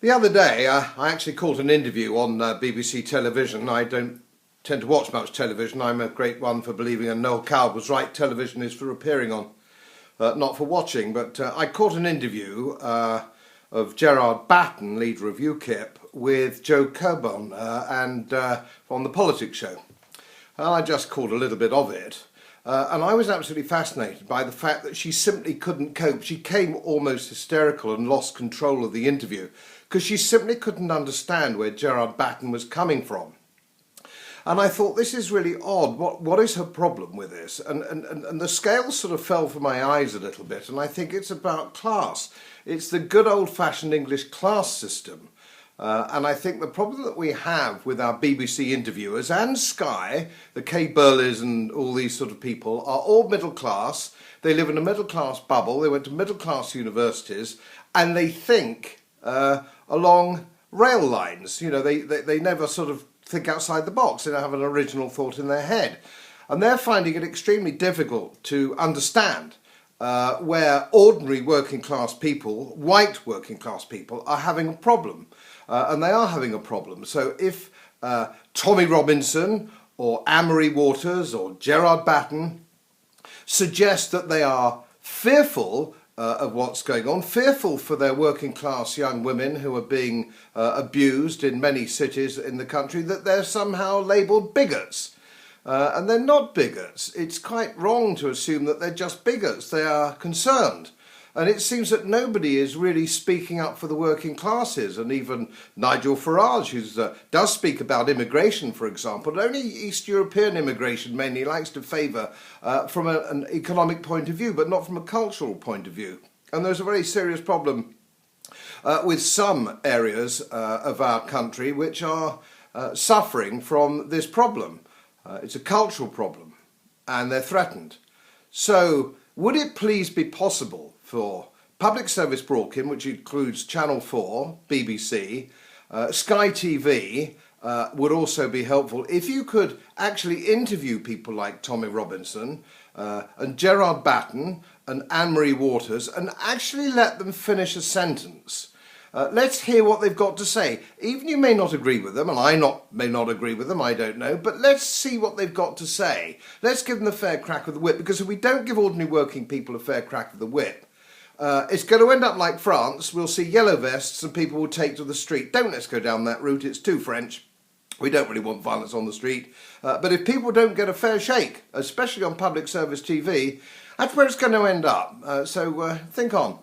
The other day, I actually caught an interview on BBC television. I don't tend to watch much television. I'm a great one for believing, and Noel Coward was right, television is for appearing on, not for watching. But I caught an interview of Gerard Batten, leader of UKIP, with Joe Coburn and on the Politics show. I just caught a little bit of it. And I was absolutely fascinated by the fact that she simply couldn't cope. She came almost hysterical and lost control of the interview because she simply couldn't understand where Gerard Batten was coming from. And I thought, this is really odd. What is her problem with this? And the scales sort of fell from my eyes a little bit, and I think it's about class. It's the good old-fashioned English class system. And I think the problem that we have with our BBC interviewers and Sky, the Kay Burleys and all these sort of people, are all middle class. They live in a middle class bubble. They went to middle class universities, and they think along rail lines. You know, they never sort of think outside the box. They don't have an original thought in their head. And they're finding it extremely difficult to understand where ordinary working class people, white working class people, are having a problem. And they are having a problem. So if Tommy Robinson or Anne-Marie Waters or Gerard Batten suggest that they are fearful of what's going on, fearful for their working class young women who are being abused in many cities in the country, that they're somehow labelled bigots. And they're not bigots. It's quite wrong to assume that they're just bigots. They are concerned. And it seems that nobody is really speaking up for the working classes. And even Nigel Farage, who does speak about immigration, for example, but only East European immigration mainly, likes to favour from an economic point of view, but not from a cultural point of view. And there's a very serious problem with some areas of our country which are suffering from this problem. It's a cultural problem, and they're threatened. So would it please be possible for public service broadcasting, which includes Channel 4, BBC, Sky TV, would also be helpful if you could actually interview people like Tommy Robinson and Gerard Batten and Anne-Marie Waters and actually let them finish a sentence. Let's hear what they've got to say. Even you may not agree with them, and may not agree with them, I don't know, but let's see what they've got to say. Let's give them the fair crack of the whip, because if we don't give ordinary working people a fair crack of the whip, it's going to end up like France. We'll see yellow vests and people will take to the street. Let's go down that route. It's too French. We don't really want violence on the street. But if people don't get a fair shake, especially on public service TV, that's where it's going to end up. So think on.